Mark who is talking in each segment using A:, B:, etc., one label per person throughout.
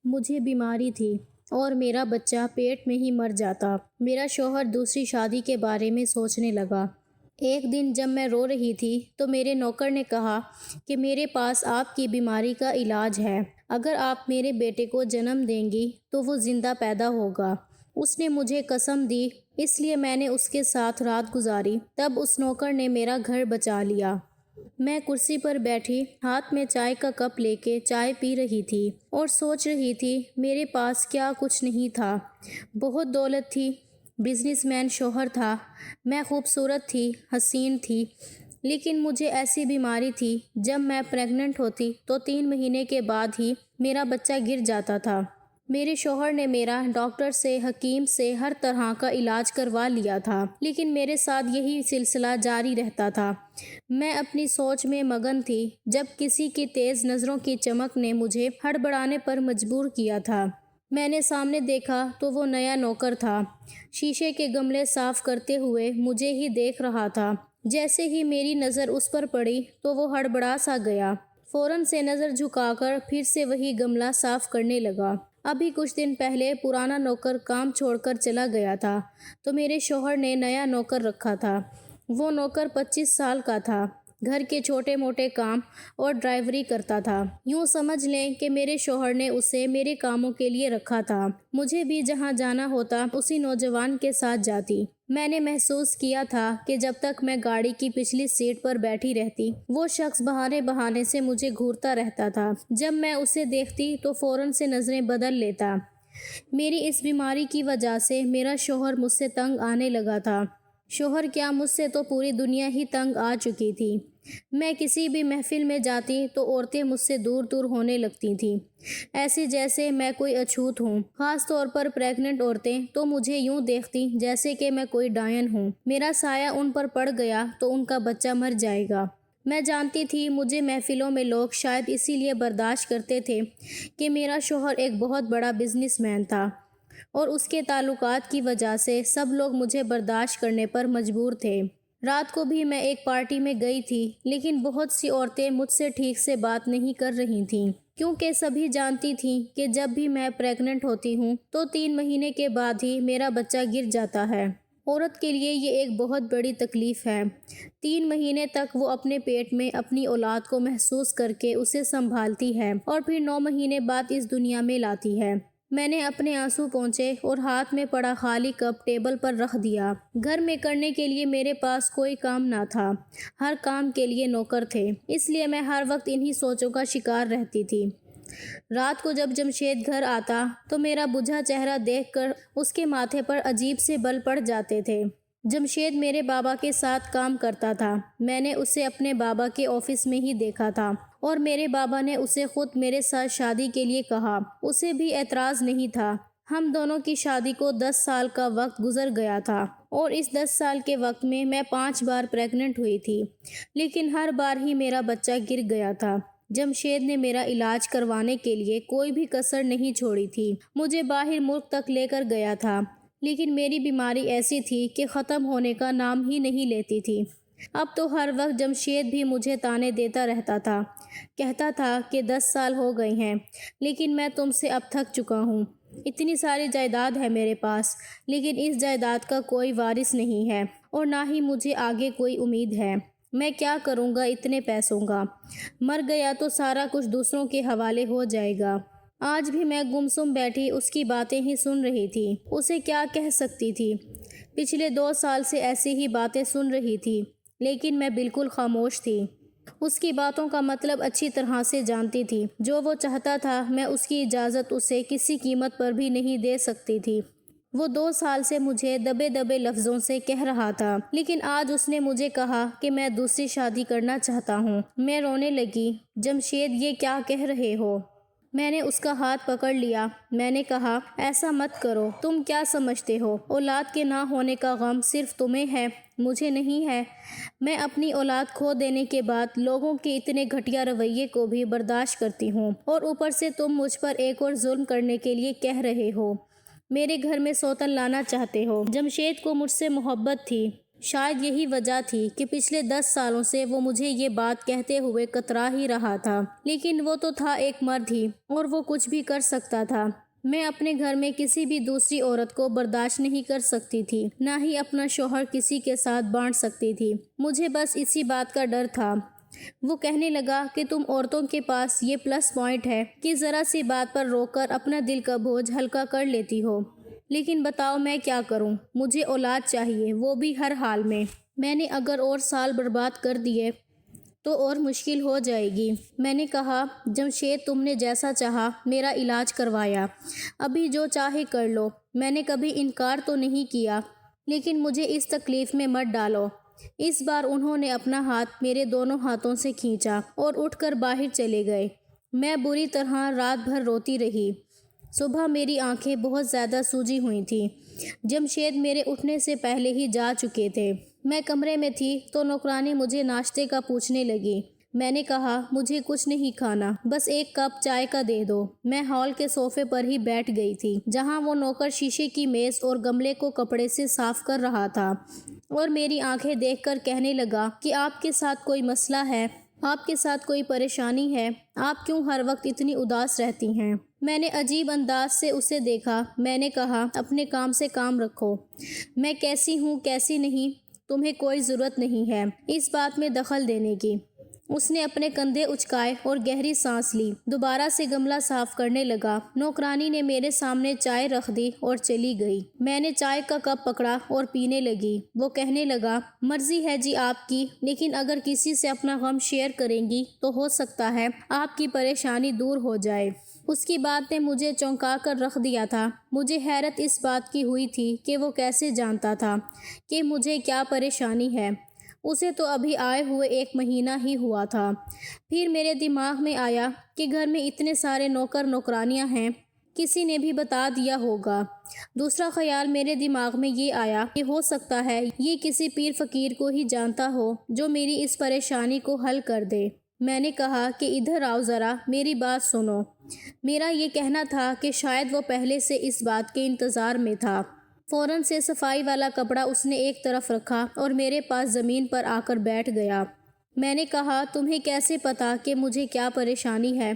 A: مجھے بیماری تھی اور میرا بچہ پیٹ میں ہی مر جاتا۔ میرا شوہر دوسری شادی کے بارے میں سوچنے لگا۔ ایک دن جب میں رو رہی تھی تو میرے نوکر نے کہا کہ میرے پاس آپ کی بیماری کا علاج ہے۔ اگر آپ میرے بیٹے کو جنم دیں گی تو وہ زندہ پیدا ہوگا۔ اس نے مجھے قسم دی، اس لیے میں نے اس کے ساتھ رات گزاری۔ تب اس نوکر نے میرا گھر بچا لیا۔ میں کرسی پر بیٹھی ہاتھ میں چائے کا کپ لے کے چائے پی رہی تھی اور سوچ رہی تھی میرے پاس کیا کچھ نہیں تھا۔ بہت دولت تھی، بزنس مین شوہر تھا، میں خوبصورت تھی، حسین تھی، لیکن مجھے ایسی بیماری تھی جب میں پریگننٹ ہوتی تو 3 مہینے کے بعد ہی میرا بچہ گر جاتا تھا۔ میرے شوہر نے میرا ڈاکٹر سے، حکیم سے ہر طرح کا علاج کروا لیا تھا، لیکن میرے ساتھ یہی سلسلہ جاری رہتا تھا۔ میں اپنی سوچ میں مگن تھی جب کسی کی تیز نظروں کی چمک نے مجھے ہڑبڑانے پر مجبور کیا تھا۔ میں نے سامنے دیکھا تو وہ نیا نوکر تھا، شیشے کے گملے صاف کرتے ہوئے مجھے ہی دیکھ رہا تھا۔ جیسے ہی میری نظر اس پر پڑی تو وہ ہڑبڑا سا گیا، فوراً سے نظر جھکا کر پھر سے وہی گملہ صاف کرنے لگا۔ ابھی کچھ دن پہلے پرانا نوکر کام چھوڑ کر چلا گیا تھا تو میرے شوہر نے نیا نوکر رکھا تھا۔ وہ نوکر 25 سال کا تھا، گھر کے چھوٹے موٹے کام اور ڈرائیوری کرتا تھا۔ یوں سمجھ لیں کہ میرے شوہر نے اسے میرے کاموں کے لیے رکھا تھا۔ مجھے بھی جہاں جانا ہوتا اسی نوجوان کے ساتھ جاتی۔ میں نے محسوس کیا تھا کہ جب تک میں گاڑی کی پچھلی سیٹ پر بیٹھی رہتی وہ شخص بہانے بہانے سے مجھے گھورتا رہتا تھا۔ جب میں اسے دیکھتی تو فوراً سے نظریں بدل لیتا۔ میری اس بیماری کی وجہ سے میرا شوہر مجھ سے تنگ آنے لگا تھا۔ شوہر کیا، مجھ سے تو پوری دنیا ہی تنگ آ چکی تھی۔ میں کسی بھی محفل میں جاتی تو عورتیں مجھ سے دور دور ہونے لگتی تھیں، ایسے جیسے میں کوئی اچھوت ہوں۔ خاص طور پر پریگننٹ عورتیں تو مجھے یوں دیکھتی جیسے کہ میں کوئی ڈائن ہوں، میرا سایہ ان پر پڑ گیا تو ان کا بچہ مر جائے گا۔ میں جانتی تھی مجھے محفلوں میں لوگ شاید اسی لیے برداشت کرتے تھے کہ میرا شوہر ایک بہت بڑا بزنس مین تھا اور اس کے تعلقات کی وجہ سے سب لوگ مجھے برداشت کرنے پر مجبور تھے۔ رات کو بھی میں ایک پارٹی میں گئی تھی، لیکن بہت سی عورتیں مجھ سے ٹھیک سے بات نہیں کر رہی تھیں، کیونکہ سبھی جانتی تھیں کہ جب بھی میں پریگننٹ ہوتی ہوں تو 3 مہینے کے بعد ہی میرا بچہ گر جاتا ہے۔ عورت کے لیے یہ ایک بہت بڑی تکلیف ہے۔ 3 مہینے تک وہ اپنے پیٹ میں اپنی اولاد کو محسوس کر کے اسے سنبھالتی ہے اور پھر 9 مہینے بعد اس دنیا میں لاتی ہے۔ میں نے اپنے آنسو پونچھے اور ہاتھ میں پڑا خالی کپ ٹیبل پر رکھ دیا۔ گھر میں کرنے کے لیے میرے پاس کوئی کام نہ تھا، ہر کام کے لیے نوکر تھے، اس لیے میں ہر وقت انہی سوچوں کا شکار رہتی تھی۔ رات کو جب جمشید گھر آتا تو میرا بجھا چہرہ دیکھ کر اس کے ماتھے پر عجیب سے بل پڑ جاتے تھے۔ جمشید میرے بابا کے ساتھ کام کرتا تھا، میں نے اسے اپنے بابا کے آفس میں ہی دیکھا تھا اور میرے بابا نے اسے خود میرے ساتھ شادی کے لیے کہا، اسے بھی اعتراض نہیں تھا۔ ہم دونوں کی شادی کو 10 سال کا وقت گزر گیا تھا اور اس 10 سال کے وقت میں 5 بار پریگننٹ ہوئی تھی، لیکن ہر بار ہی میرا بچہ گر گیا تھا۔ جمشید نے میرا علاج کروانے کے لیے کوئی بھی کسر نہیں چھوڑی تھی، مجھے باہر ملک تک لے کر گیا تھا، لیکن میری بیماری ایسی تھی کہ ختم ہونے کا نام ہی نہیں لیتی تھی۔ اب تو ہر وقت جمشید بھی مجھے طعنے دیتا رہتا تھا، کہتا تھا کہ 10 سال ہو گئے ہیں لیکن میں تم سے اب تھک چکا ہوں، اتنی ساری جائیداد ہے میرے پاس، لیکن اس جائیداد کا کوئی وارث نہیں ہے اور نہ ہی مجھے آگے کوئی امید ہے، میں کیا کروں گا اتنے پیسوں کا، مر گیا تو سارا کچھ دوسروں کے حوالے ہو جائے گا۔ آج بھی میں گمسم بیٹھی اس کی باتیں ہی سن رہی تھی، اسے کیا کہہ سکتی تھی، پچھلے 2 سال سے ایسی ہی باتیں سن رہی تھی، لیکن میں بالکل خاموش تھی۔ اس کی باتوں کا مطلب اچھی طرح سے جانتی تھی، جو وہ چاہتا تھا میں اس کی اجازت اسے کسی قیمت پر بھی نہیں دے سکتی تھی۔ وہ 2 سال سے مجھے دبے دبے لفظوں سے کہہ رہا تھا، لیکن آج اس نے مجھے کہا کہ میں دوسری شادی کرنا چاہتا ہوں۔ میں رونے لگی، جمشید یہ کیا کہہ رہے ہو؟ میں نے اس کا ہاتھ پکڑ لیا، میں نے کہا ایسا مت کرو، تم کیا سمجھتے ہو اولاد کے نہ ہونے کا غم صرف تمہیں ہے، مجھے نہیں ہے۔ میں اپنی اولاد کھو دینے کے بعد لوگوں کے اتنے گھٹیا رویے کو بھی برداشت کرتی ہوں، اور اوپر سے تم مجھ پر ایک اور ظلم کرنے کے لیے کہہ رہے ہو، میرے گھر میں سوتن لانا چاہتے ہو۔ جمشید کو مجھ سے محبت تھی، شاید یہی وجہ تھی کہ پچھلے 10 سالوں سے وہ مجھے یہ بات کہتے ہوئے کترا ہی رہا تھا، لیکن وہ تو تھا ایک مرد ہی، اور وہ کچھ بھی کر سکتا تھا۔ میں اپنے گھر میں کسی بھی دوسری عورت کو برداشت نہیں کر سکتی تھی، نہ ہی اپنا شوہر کسی کے ساتھ بانٹ سکتی تھی۔ مجھے بس اسی بات کا ڈر تھا۔ وہ کہنے لگا کہ تم عورتوں کے پاس یہ پلس پوائنٹ ہے کہ ذرا سی بات پر رو کر اپنا دل کا بوجھ ہلکا کر لیتی ہو، لیکن بتاؤ میں کیا کروں؟ مجھے اولاد چاہیے، وہ بھی ہر حال میں۔ میں نے اگر اور سال برباد کر دیے تو اور مشکل ہو جائے گی۔ میں نے کہا، جمشید تم نے جیسا چاہا میرا علاج کروایا، ابھی جو چاہے کر لو، میں نے کبھی انکار تو نہیں کیا، لیکن مجھے اس تکلیف میں مت ڈالو۔ اس بار انہوں نے اپنا ہاتھ میرے دونوں ہاتھوں سے کھینچا اور اٹھ کر باہر چلے گئے۔ میں بری طرح رات بھر روتی رہی۔ صبح میری آنکھیں بہت زیادہ سوجی ہوئی تھیں۔ جمشید میرے اٹھنے سے پہلے ہی جا چکے تھے۔ میں کمرے میں تھی تو نوکرانی مجھے ناشتے کا پوچھنے لگی۔ میں نے کہا، مجھے کچھ نہیں کھانا، بس ایک کپ چائے کا دے دو۔ میں ہال کے صوفے پر ہی بیٹھ گئی تھی، جہاں وہ نوکر شیشے کی میز اور گملے کو کپڑے سے صاف کر رہا تھا، اور میری آنکھیں دیکھ کر کہنے لگا کہ آپ کے ساتھ کوئی مسئلہ ہے، آپ کے ساتھ کوئی پریشانی ہے، آپ کیوں ہر وقت اتنی اداس رہتی ہیں؟ میں نے عجیب انداز سے اسے دیکھا۔ میں نے کہا، اپنے کام سے کام رکھو۔ میں کیسی ہوں کیسی نہیں، تمہیں کوئی ضرورت نہیں ہے اس بات میں دخل دینے کی۔ اس نے اپنے کندھے اچکائے اور گہری سانس لی، دوبارہ سے گملہ صاف کرنے لگا۔ نوکرانی نے میرے سامنے چائے رکھ دی اور چلی گئی۔ میں نے چائے کا کپ پکڑا اور پینے لگی۔ وہ کہنے لگا، مرضی ہے جی آپ کی، لیکن اگر کسی سے اپنا غم شیئر کریں گی تو ہو سکتا ہے آپ کی پریشانی دور ہو جائے۔ اس کی بات نے مجھے چونکا کر رکھ دیا تھا۔ مجھے حیرت اس بات کی ہوئی تھی کہ وہ کیسے جانتا تھا کہ مجھے کیا پریشانی ہے۔ اسے تو ابھی آئے ہوئے 1 مہینہ ہی ہوا تھا۔ پھر میرے دماغ میں آیا کہ گھر میں اتنے سارے نوکر نوکرانیاں ہیں، کسی نے بھی بتا دیا ہوگا۔ دوسرا خیال میرے دماغ میں یہ آیا کہ ہو سکتا ہے یہ کسی پیر فقیر کو ہی جانتا ہو جو میری اس پریشانی کو حل کر دے۔ میں نے کہا کہ ادھر آؤ ذرا، میری بات سنو۔ میرا یہ کہنا تھا کہ شاید وہ پہلے سے اس بات کے انتظار میں تھا۔ فوراً سے صفائی والا کپڑا اس نے ایک طرف رکھا اور میرے پاس زمین پر آ کر بیٹھ گیا۔ میں نے کہا، تمہیں کیسے پتا کہ مجھے کیا پریشانی ہے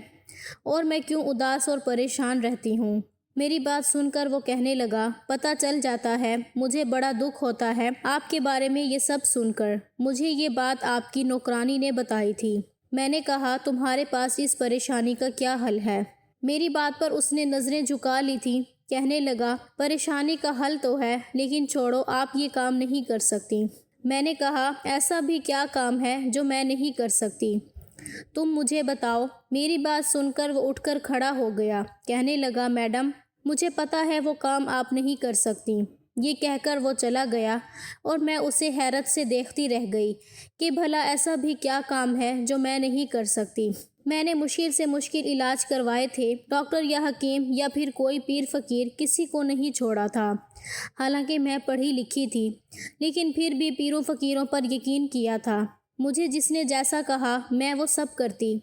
A: اور میں کیوں اداس اور پریشان رہتی ہوں؟ میری بات سن کر وہ کہنے لگا، پتہ چل جاتا ہے، مجھے بڑا دکھ ہوتا ہے آپ کے بارے میں یہ سب سن کر۔ مجھے یہ بات آپ کی نوکرانی نے بتائی تھی۔ میں نے کہا، تمہارے پاس اس پریشانی کا کیا حل ہے؟ میری بات پر اس نے نظریں جھکا لی تھیں۔ کہنے لگا، پریشانی کا حل تو ہے، لیکن چھوڑو، آپ یہ کام نہیں کر سکتی۔ میں نے کہا، ایسا بھی کیا کام ہے جو میں نہیں کر سکتی؟ تم مجھے بتاؤ۔ میری بات سن کر وہ اٹھ کر کھڑا ہو گیا۔ کہنے لگا، میڈم، مجھے پتا ہے وہ کام آپ نہیں کر سکتی۔ یہ کہہ کر وہ چلا گیا اور میں اسے حیرت سے دیکھتی رہ گئی کہ بھلا ایسا بھی کیا کام ہے جو میں نہیں کر سکتی۔ میں نے مشکل سے مشکل علاج کروائے تھے، ڈاکٹر یا حکیم یا پھر کوئی پیر فقیر کسی کو نہیں چھوڑا تھا۔ حالانکہ میں پڑھی لکھی تھی، لیکن پھر بھی پیروں فقیروں پر یقین کیا تھا۔ مجھے جس نے جیسا کہا میں وہ سب کرتی،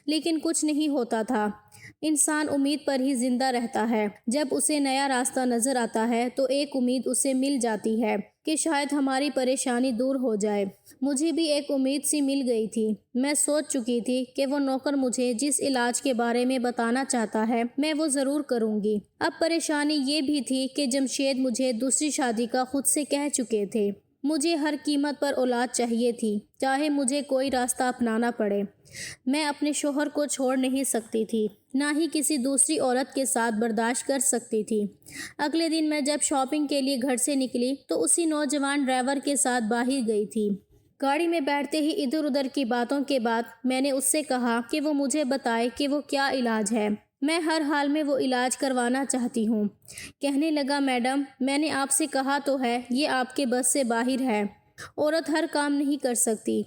A: لیکن کچھ نہیں ہوتا تھا۔ انسان امید پر ہی زندہ رہتا ہے۔ جب اسے نیا راستہ نظر آتا ہے تو ایک امید اسے مل جاتی ہے کہ شاید ہماری پریشانی دور ہو جائے۔ مجھے بھی ایک امید سی مل گئی تھی۔ میں سوچ چکی تھی کہ وہ نوکر مجھے جس علاج کے بارے میں بتانا چاہتا ہے میں وہ ضرور کروں گی۔ اب پریشانی یہ بھی تھی کہ جمشید مجھے دوسری شادی کا خود سے کہہ چکے تھے۔ مجھے ہر قیمت پر اولاد چاہیے تھی، چاہے مجھے کوئی راستہ اپنانا پڑے۔ میں اپنے شوہر کو چھوڑ نہیں سکتی تھی، نہ ہی کسی دوسری عورت کے ساتھ برداشت کر سکتی تھی۔ اگلے دن میں جب شاپنگ کے لیے گھر سے نکلی تو اسی نوجوان ڈرائیور کے ساتھ باہر گئی تھی۔ گاڑی میں بیٹھتے ہی ادھر ادھر کی باتوں کے بعد میں نے اس سے کہا کہ وہ مجھے بتائے کہ وہ کیا علاج ہے، میں ہر حال میں وہ علاج کروانا چاہتی ہوں۔ کہنے لگا، میڈم، میں نے آپ سے کہا تو ہے، یہ آپ کے بس سے باہر ہے، عورت ہر کام نہیں کر سکتی۔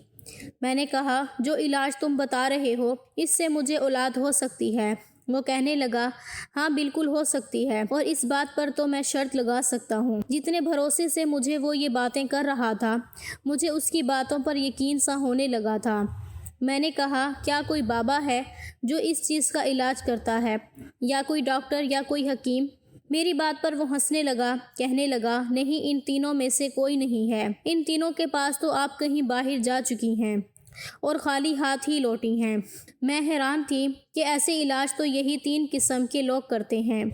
A: میں نے کہا، جو علاج تم بتا رہے ہو اس سے مجھے اولاد ہو سکتی ہے؟ وہ کہنے لگا، ہاں بالکل ہو سکتی ہے، اور اس بات پر تو میں شرط لگا سکتا ہوں۔ جتنے بھروسے سے مجھے وہ یہ باتیں کر رہا تھا، مجھے اس کی باتوں پر یقین سا ہونے لگا تھا۔ میں نے کہا، کیا کوئی بابا ہے جو اس چیز کا علاج کرتا ہے، یا کوئی ڈاکٹر یا کوئی حکیم؟ میری بات پر وہ ہنسنے لگا، کہنے لگا نہیں، ان تینوں میں سے کوئی نہیں ہے، ان تینوں کے پاس تو آپ کہیں باہر جا چکی ہیں اور خالی ہاتھ ہی لوٹی ہیں۔ میں حیران تھی کہ ایسے علاج تو یہی 3 قسم کے لوگ کرتے ہیں۔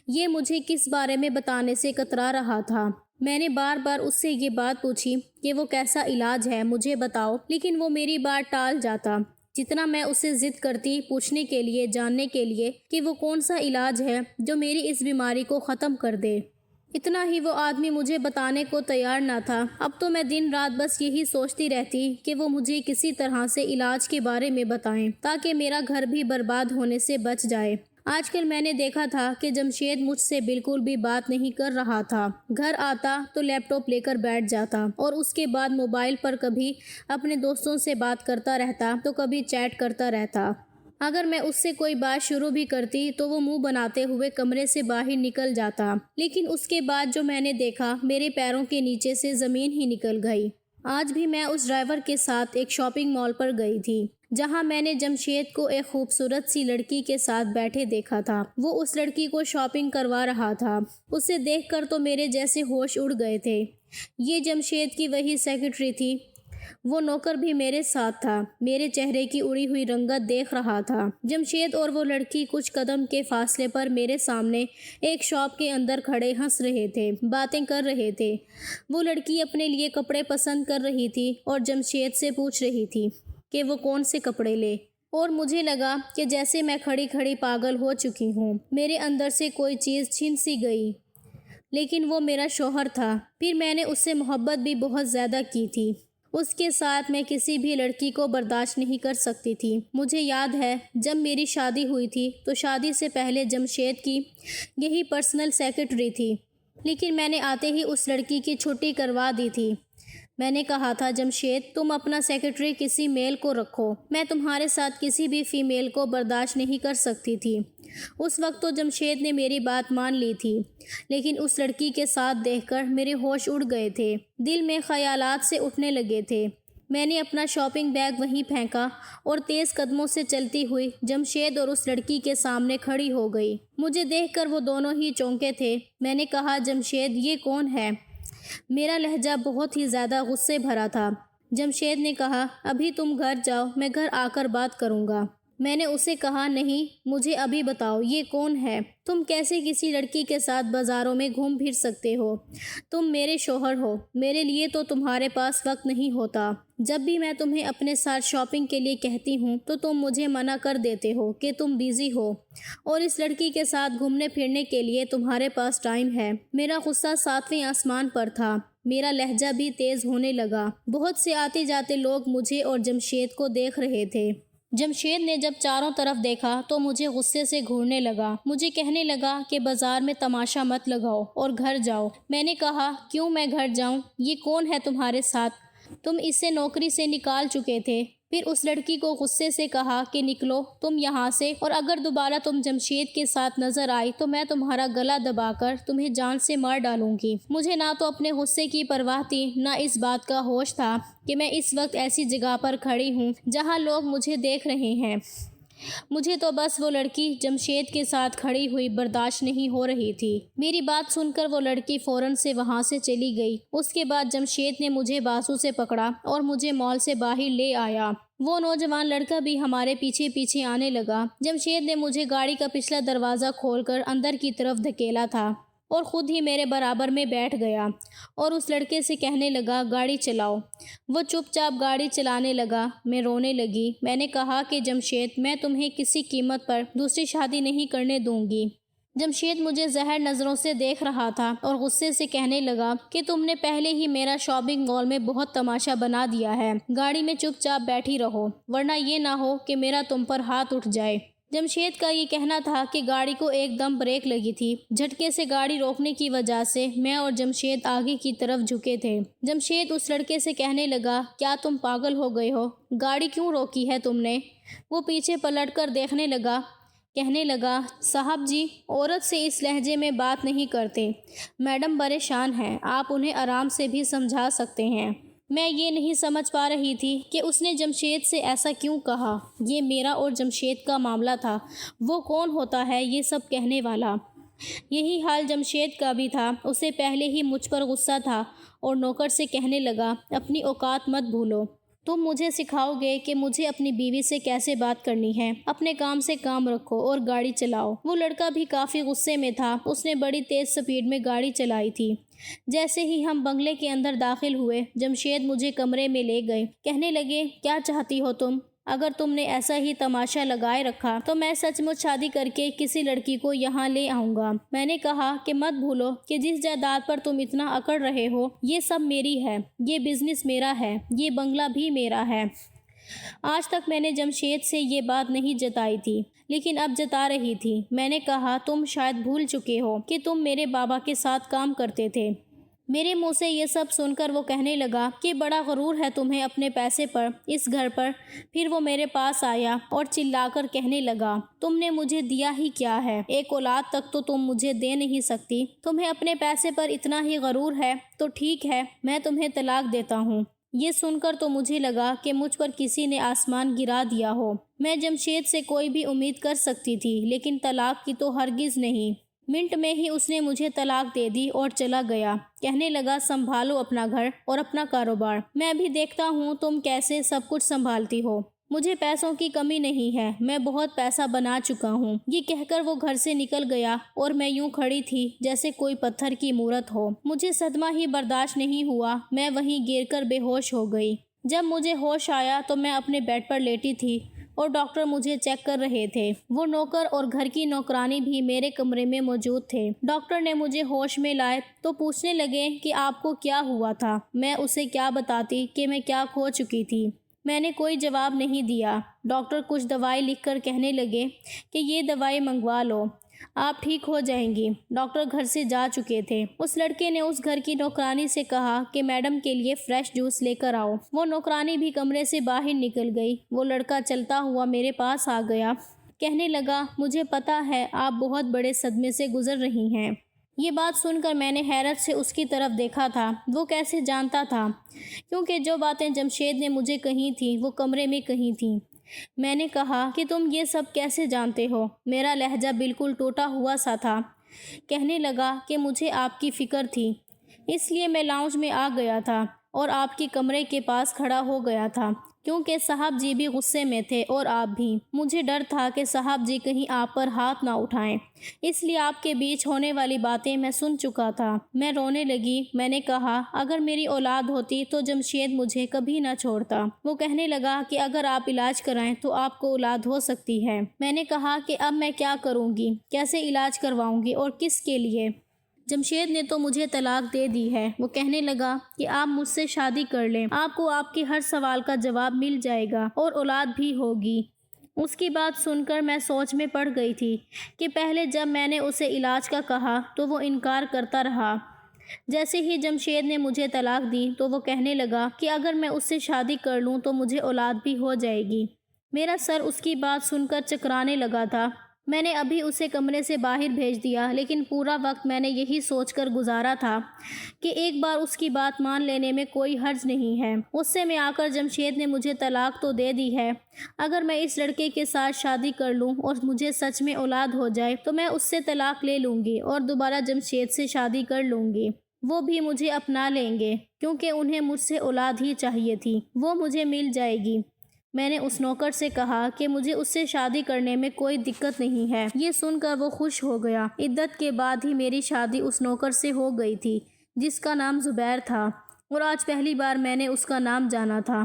A: یہ مجھے کس بارے میں بتانے سے کترا رہا تھا۔ میں نے بار بار اس سے یہ بات پوچھی کہ وہ کیسا علاج ہے، مجھے بتاؤ، لیکن وہ میری بات ٹال جاتا۔ جتنا میں اسے ضد کرتی پوچھنے کے لیے، جاننے کے لیے کہ وہ کون سا علاج ہے جو میری اس بیماری کو ختم کر دے، اتنا ہی وہ آدمی مجھے بتانے کو تیار نہ تھا۔ اب تو میں دن رات بس یہی سوچتی رہتی کہ وہ مجھے کسی طرح سے علاج کے بارے میں بتائیں تاکہ میرا گھر بھی برباد ہونے سے بچ جائے۔ آج کل میں نے دیکھا تھا کہ جمشید مجھ سے بالکل بھی بات نہیں کر رہا تھا۔ گھر آتا تو لیپ ٹاپ لے کر بیٹھ جاتا اور اس کے بعد موبائل پر کبھی اپنے دوستوں سے بات کرتا رہتا تو کبھی چیٹ کرتا رہتا۔ اگر میں اس سے کوئی بات شروع بھی کرتی تو وہ منہ بناتے ہوئے کمرے سے باہر نکل جاتا، لیکن اس کے بعد جو میں نے دیکھا، میرے پیروں کے نیچے سے زمین ہی نکل گئی۔ آج بھی میں اس ڈرائیور کے ساتھ ایک شاپنگ مال پر گئی تھی جہاں میں نے جمشید کو ایک خوبصورت سی لڑکی کے ساتھ بیٹھے دیکھا تھا۔ وہ اس لڑکی کو شاپنگ کروا رہا تھا۔ اسے دیکھ کر تو میرے جیسے ہوش اڑ گئے تھے۔ یہ جمشید کی وہی سیکرٹری تھی۔ وہ نوکر بھی میرے ساتھ تھا، میرے چہرے کی اڑی ہوئی رنگت دیکھ رہا تھا۔ جمشید اور وہ لڑکی کچھ قدم کے فاصلے پر میرے سامنے ایک شاپ کے اندر کھڑے ہنس رہے تھے، باتیں کر رہے تھے۔ وہ لڑکی اپنے لیے کپڑے پسند کر رہی تھی اور جمشید سے پوچھ رہی تھی کہ وہ کون سے کپڑے لے، اور مجھے لگا کہ جیسے میں کھڑی کھڑی پاگل ہو چکی ہوں۔ میرے اندر سے کوئی چیز چھن سی گئی، لیکن وہ میرا شوہر تھا۔ پھر میں نے اس سے محبت بھی بہت زیادہ کی تھی۔ اس کے ساتھ میں کسی بھی لڑکی کو برداشت نہیں کر سکتی تھی۔ مجھے یاد ہے جب میری شادی ہوئی تھی تو شادی سے پہلے جمشید کی یہی پرسنل سیکرٹری تھی، لیکن میں نے آتے ہی اس لڑکی کی چھٹی کروا دی تھی۔ میں نے کہا تھا جمشید تم اپنا سیکرٹری کسی میل کو رکھو، میں تمہارے ساتھ کسی بھی فیمیل کو برداشت نہیں کر سکتی تھی۔ اس وقت تو جمشید نے میری بات مان لی تھی، لیکن اس لڑکی کے ساتھ دیکھ کر میرے ہوش اڑ گئے تھے، دل میں خیالات سے اٹھنے لگے تھے۔ میں نے اپنا شاپنگ بیگ وہیں پھینکا اور تیز قدموں سے چلتی ہوئی جمشید اور اس لڑکی کے سامنے کھڑی ہو گئی۔ مجھے دیکھ کر وہ دونوں ہی چونکے تھے۔ میں نے کہا جمشید یہ کون ہے؟ میرا لہجہ بہت ہی زیادہ غصے بھرا تھا۔ جمشید نے کہا ابھی تم گھر جاؤ، میں گھر آ کر بات کروں گا۔ میں نے اسے کہا نہیں، مجھے ابھی بتاؤ یہ کون ہے؟ تم کیسے کسی لڑکی کے ساتھ بازاروں میں گھوم پھر سکتے ہو؟ تم میرے شوہر ہو، میرے لیے تو تمہارے پاس وقت نہیں ہوتا۔ جب بھی میں تمہیں اپنے ساتھ شاپنگ کے لیے کہتی ہوں تو تم مجھے منع کر دیتے ہو کہ تم بیزی ہو، اور اس لڑکی کے ساتھ گھومنے پھرنے کے لیے تمہارے پاس ٹائم ہے۔ میرا غصہ 7ویں آسمان پر تھا، میرا لہجہ بھی تیز ہونے لگا۔ بہت سے آتے جاتے لوگ مجھے اور جمشید کو دیکھ رہے تھے۔ جمشید نے جب چاروں طرف دیکھا تو مجھے غصے سے گھورنے لگا۔ مجھے کہنے لگا کہ بازار میں تماشا مت لگاؤ اور گھر جاؤ۔ میں نے کہا کیوں میں گھر جاؤں؟ یہ کون ہے تمہارے ساتھ؟ تم اسے نوکری سے نکال چکے تھے۔ پھر اس لڑکی کو غصے سے کہا کہ نکلو تم یہاں سے، اور اگر دوبارہ تم جمشید کے ساتھ نظر آئی تو میں تمہارا گلا دبا کر تمہیں جان سے مار ڈالوں گی۔ مجھے نہ تو اپنے غصے کی پرواہ تھی، نہ اس بات کا ہوش تھا کہ میں اس وقت ایسی جگہ پر کھڑی ہوں جہاں لوگ مجھے دیکھ رہے ہیں۔ مجھے تو بس وہ لڑکی جمشید کے ساتھ کھڑی ہوئی برداشت نہیں ہو رہی تھی۔ میری بات سن کر وہ لڑکی فوراً سے وہاں سے چلی گئی۔ اس کے بعد جمشید نے مجھے بازو سے پکڑا اور مجھے مال سے باہر لے آیا۔ وہ نوجوان لڑکا بھی ہمارے پیچھے پیچھے آنے لگا۔ جمشید نے مجھے گاڑی کا پچھلا دروازہ کھول کر اندر کی طرف دھکیلا تھا اور خود ہی میرے برابر میں بیٹھ گیا اور اس لڑکے سے کہنے لگا گاڑی چلاؤ۔ وہ چپ چاپ گاڑی چلانے لگا۔ میں رونے لگی۔ میں نے کہا کہ جمشید میں تمہیں کسی قیمت پر دوسری شادی نہیں کرنے دوں گی۔ جمشید مجھے زہر نظروں سے دیکھ رہا تھا اور غصے سے کہنے لگا کہ تم نے پہلے ہی میرا شاپنگ مال میں بہت تماشا بنا دیا ہے، گاڑی میں چپ چاپ بیٹھی رہو، ورنہ یہ نہ ہو کہ میرا تم پر ہاتھ اٹھ جائے۔ جمشید کا یہ کہنا تھا کہ گاڑی کو ایک دم بریک لگی تھی۔ جھٹکے سے گاڑی روکنے کی وجہ سے میں اور جمشید آگے کی طرف جھکے تھے۔ جمشید اس لڑکے سے کہنے لگا کیا تم پاگل ہو گئے ہو؟ گاڑی کیوں روکی ہے تم نے؟ وہ پیچھے پلٹ کر دیکھنے لگا، کہنے لگا صاحب جی عورت سے اس لہجے میں بات نہیں کرتے، میڈم پریشان ہیں، آپ انہیں آرام سے بھی سمجھا سکتے ہیں۔ میں یہ نہیں سمجھ پا رہی تھی کہ اس نے جمشید سے ایسا کیوں کہا۔ یہ میرا اور جمشید کا معاملہ تھا، وہ کون ہوتا ہے یہ سب کہنے والا؟ یہی حال جمشید کا بھی تھا۔ اسے پہلے ہی مجھ پر غصہ تھا اور نوکر سے کہنے لگا، اپنی اوقات مت بھولو، تم مجھے سکھاؤ گے کہ مجھے اپنی بیوی سے کیسے بات کرنی ہے۔ اپنے کام سے کام رکھو اور گاڑی چلاؤ۔ وہ لڑکا بھی کافی غصے میں تھا۔ اس نے بڑی تیز سپیڈ میں گاڑی چلائی تھی۔ جیسے ہی ہم بنگلے کے اندر داخل ہوئے، جمشید مجھے کمرے میں لے گئے۔ کہنے لگے، کیا چاہتی ہو تم؟ اگر تم نے ایسا ہی تماشا لگائے رکھا تو میں سچ مچ شادی کر کے کسی لڑکی کو یہاں لے آؤں گا۔ میں نے کہا کہ مت بھولو کہ جس جائیداد پر تم اتنا اکڑ رہے ہو، یہ سب میری ہے، یہ بزنس میرا ہے، یہ بنگلہ بھی میرا ہے۔ آج تک میں نے جمشید سے یہ بات نہیں جتائی تھی، لیکن اب جتا رہی تھی۔ میں نے کہا، تم شاید بھول چکے ہو کہ تم میرے بابا کے ساتھ کام کرتے تھے۔ میرے منہ سے یہ سب سن کر وہ کہنے لگا کہ بڑا غرور ہے تمہیں اپنے پیسے پر، اس گھر پر۔ پھر وہ میرے پاس آیا اور چلا کر کہنے لگا، تم نے مجھے دیا ہی کیا ہے؟ ایک اولاد تک تو تم مجھے دے نہیں سکتی، تمہیں اپنے پیسے پر اتنا ہی غرور ہے تو ٹھیک ہے، میں تمہیں طلاق دیتا ہوں۔ یہ سن کر تو مجھے لگا کہ مجھ پر کسی نے آسمان گرا دیا ہو۔ میں جمشید سے کوئی بھی امید کر سکتی تھی، لیکن طلاق کی تو ہرگز نہیں۔ منٹ میں ہی اس نے مجھے طلاق دے دی اور چلا گیا۔ کہنے لگا، سنبھالو اپنا گھر اور اپنا کاروبار، میں بھی دیکھتا ہوں تم کیسے سب کچھ سنبھالتی ہو۔ مجھے پیسوں کی کمی نہیں ہے، میں بہت پیسہ بنا چکا ہوں۔ یہ کہہ کر وہ گھر سے نکل گیا اور میں یوں کھڑی تھی جیسے کوئی پتھر کی مورت ہو۔ مجھے صدمہ ہی برداشت نہیں ہوا، میں وہیں گر کر بے ہوش ہو گئی۔ جب مجھے ہوش آیا تو میں اپنے بیڈ پر لیٹی تھی اور ڈاکٹر مجھے چیک کر رہے تھے۔ وہ نوکر اور گھر کی نوکرانی بھی میرے کمرے میں موجود تھے۔ ڈاکٹر نے مجھے ہوش میں لائے تو پوچھنے لگے کہ آپ کو کیا ہوا تھا۔ میں اسے کیا بتاتی کہ میں کیا کھو چکی تھی۔ میں نے کوئی جواب نہیں دیا۔ ڈاکٹر کچھ دوائی لکھ کر کہنے لگے کہ یہ دوائی منگوا لو، آپ ٹھیک ہو جائیں گی۔ ڈاکٹر گھر سے جا چکے تھے۔ اس لڑکے نے اس گھر کی نوکرانی سے کہا کہ میڈم کے لیے فریش جوس لے کر آؤ۔ وہ نوکرانی بھی کمرے سے باہر نکل گئی۔ وہ لڑکا چلتا ہوا میرے پاس آ گیا۔ کہنے لگا، مجھے پتا ہے آپ بہت بڑے صدمے سے گزر رہی ہیں۔ یہ بات سن کر میں نے حیرت سے اس کی طرف دیکھا تھا۔ وہ کیسے جانتا تھا؟ کیونکہ جو باتیں جمشید نے مجھے کہی تھیں وہ کمرے میں کہی تھیں۔ میں نے کہا کہ تم یہ سب کیسے جانتے ہو؟ میرا لہجہ بالکل ٹوٹا ہوا سا تھا۔ کہنے لگا کہ مجھے آپ کی فکر تھی، اس لیے میں لاؤنج میں آ گیا تھا اور آپ کے کمرے کے پاس کھڑا ہو گیا تھا، کیونکہ صاحب جی بھی غصے میں تھے اور آپ بھی۔ مجھے ڈر تھا کہ صاحب جی کہیں آپ پر ہاتھ نہ اٹھائیں، اس لیے آپ کے بیچ ہونے والی باتیں میں سن چکا تھا۔ میں رونے لگی۔ میں نے کہا، اگر میری اولاد ہوتی تو جمشید مجھے کبھی نہ چھوڑتا۔ وہ کہنے لگا کہ اگر آپ علاج کرائیں تو آپ کو اولاد ہو سکتی ہے۔ میں نے کہا کہ اب میں کیا کروں گی، کیسے علاج کرواؤں گی اور کس کے لیے؟ جمشید نے تو مجھے طلاق دے دی ہے۔ وہ کہنے لگا کہ آپ مجھ سے شادی کر لیں، آپ کو آپ کے ہر سوال کا جواب مل جائے گا اور اولاد بھی ہوگی۔ اس کی بات سن کر میں سوچ میں پڑ گئی تھی کہ پہلے جب میں نے اسے علاج کا کہا تو وہ انکار کرتا رہا۔ جیسے ہی جمشید نے مجھے طلاق دی تو وہ کہنے لگا کہ اگر میں اس سے شادی کر لوں تو مجھے اولاد بھی ہو جائے گی۔ میرا سر اس کی بات سن کر چکرانے لگا تھا۔ میں نے ابھی اسے کمرے سے باہر بھیج دیا، لیکن پورا وقت میں نے یہی سوچ کر گزارا تھا کہ ایک بار اس کی بات مان لینے میں کوئی حرج نہیں ہے۔ غصے میں آ کر جمشید نے مجھے طلاق تو دے دی ہے، اگر میں اس لڑکے کے ساتھ شادی کر لوں اور مجھے سچ میں اولاد ہو جائے تو میں اس سے طلاق لے لوں گی اور دوبارہ جمشید سے شادی کر لوں گی۔ وہ بھی مجھے اپنا لیں گے، کیونکہ انہیں مجھ سے اولاد ہی چاہیے تھی، وہ مجھے مل جائے گی۔ میں نے اس نوکر سے کہا کہ مجھے اس سے شادی کرنے میں کوئی دقت نہیں ہے۔ یہ سن کر وہ خوش ہو گیا۔ عدت کے بعد ہی میری شادی اس نوکر سے ہو گئی تھی جس کا نام زبیر تھا، اور آج پہلی بار میں نے اس کا نام جانا تھا۔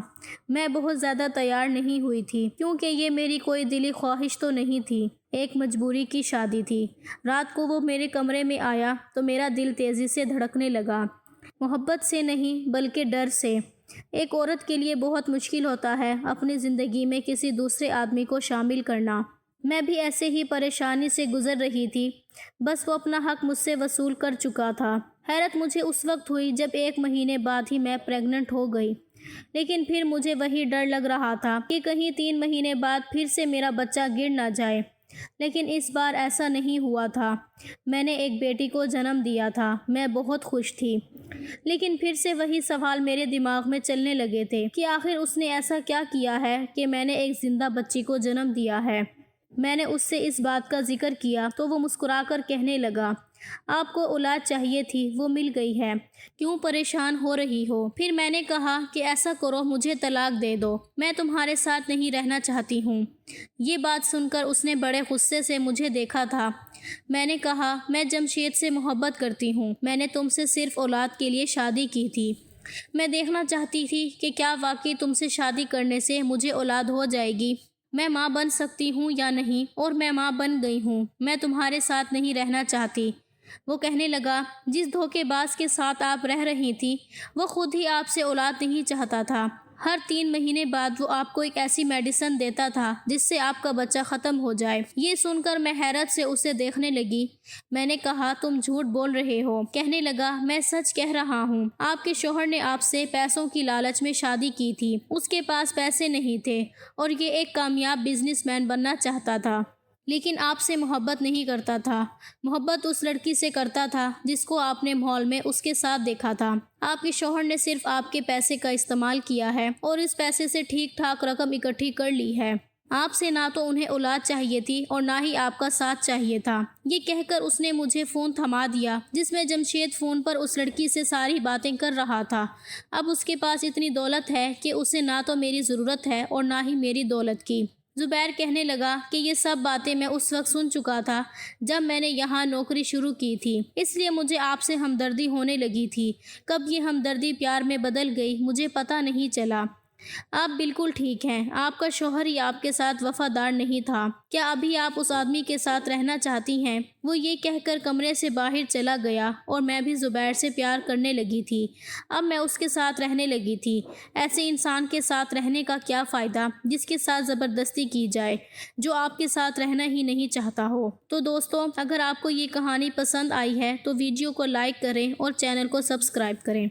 A: میں بہت زیادہ تیار نہیں ہوئی تھی، کیونکہ یہ میری کوئی دلی خواہش تو نہیں تھی، ایک مجبوری کی شادی تھی۔ رات کو وہ میرے کمرے میں آیا تو میرا دل تیزی سے دھڑکنے لگا، محبت سے نہیں بلکہ ڈر سے۔ ایک عورت کے لیے بہت مشکل ہوتا ہے اپنی زندگی میں کسی دوسرے آدمی کو شامل کرنا۔ میں بھی ایسے ہی پریشانی سے گزر رہی تھی، بس وہ اپنا حق مجھ سے وصول کر چکا تھا۔ حیرت مجھے اس وقت ہوئی جب 1 مہینے بعد ہی میں پریگننٹ ہو گئی، لیکن پھر مجھے وہی ڈر لگ رہا تھا کہ کہیں 3 مہینے بعد پھر سے میرا بچہ گر نہ جائے، لیکن اس بار ایسا نہیں ہوا تھا۔ میں نے ایک بیٹی کو جنم دیا تھا، میں بہت خوش تھی، لیکن پھر سے وہی سوال میرے دماغ میں چلنے لگے تھے کہ آخر اس نے ایسا کیا کیا ہے کہ میں نے ایک زندہ بچی کو جنم دیا ہے۔ میں نے اس سے اس بات کا ذکر کیا تو وہ مسکرا کر کہنے لگا، آپ کو اولاد چاہیے تھی، وہ مل گئی ہے، کیوں پریشان ہو رہی ہو؟ پھر میں نے کہا کہ ایسا کرو، مجھے طلاق دے دو، میں تمہارے ساتھ نہیں رہنا چاہتی ہوں۔ یہ بات سن کر اس نے بڑے غصے سے مجھے دیکھا تھا۔ میں نے کہا، میں جمشید سے محبت کرتی ہوں، میں نے تم سے صرف اولاد کے لیے شادی کی تھی۔ میں دیکھنا چاہتی تھی کہ کیا واقعی تم سے شادی کرنے سے مجھے اولاد ہو جائے گی، میں ماں بن سکتی ہوں یا نہیں، اور میں ماں بن گئی ہوں، میں تمہارے ساتھ نہیں رہنا چاہتی۔ وہ کہنے لگا، جس دھوکے باز کے ساتھ آپ رہ رہی تھی وہ خود ہی آپ سے اولاد نہیں چاہتا تھا۔ ہر 3 مہینے بعد وہ آپ کو ایک ایسی میڈیسن دیتا تھا جس سے آپ کا بچہ ختم ہو جائے۔ یہ سن کر میں حیرت سے اسے دیکھنے لگی۔ میں نے کہا، تم جھوٹ بول رہے ہو۔ کہنے لگا، میں سچ کہہ رہا ہوں، آپ کے شوہر نے آپ سے پیسوں کی لالچ میں شادی کی تھی، اس کے پاس پیسے نہیں تھے اور یہ ایک کامیاب بزنس مین بننا چاہتا تھا، لیکن آپ سے محبت نہیں کرتا تھا۔ محبت اس لڑکی سے کرتا تھا جس کو آپ نے مال میں اس کے ساتھ دیکھا تھا۔ آپ کے شوہر نے صرف آپ کے پیسے کا استعمال کیا ہے اور اس پیسے سے ٹھیک ٹھاک رقم اکٹھی کر لی ہے۔ آپ سے نہ تو انہیں اولاد چاہیے تھی اور نہ ہی آپ کا ساتھ چاہیے تھا۔ یہ کہہ کر اس نے مجھے فون تھما دیا جس میں جمشید فون پر اس لڑکی سے ساری باتیں کر رہا تھا۔ اب اس کے پاس اتنی دولت ہے کہ اسے نہ تو میری ضرورت ہے اور نہ ہی میری دولت کی۔ زبیر کہنے لگا کہ یہ سب باتیں میں اس وقت سن چکا تھا جب میں نے یہاں نوکری شروع کی تھی، اس لیے مجھے آپ سے ہمدردی ہونے لگی تھی۔ کب یہ ہمدردی پیار میں بدل گئی مجھے پتہ نہیں چلا۔ آپ بالکل ٹھیک ہیں، آپ کا شوہر ہی آپ کے ساتھ وفادار نہیں تھا۔ کیا ابھی آپ اس آدمی کے ساتھ رہنا چاہتی ہیں؟ وہ یہ کہہ کر کمرے سے باہر چلا گیا اور میں بھی زبیر سے پیار کرنے لگی تھی۔ اب میں اس کے ساتھ رہنے لگی تھی۔ ایسے انسان کے ساتھ رہنے کا کیا فائدہ جس کے ساتھ زبردستی کی جائے، جو آپ کے ساتھ رہنا ہی نہیں چاہتا ہو۔ تو دوستو، اگر آپ کو یہ کہانی پسند آئی ہے تو ویڈیو کو لائک کریں اور چینل کو سبسکرائب کریں۔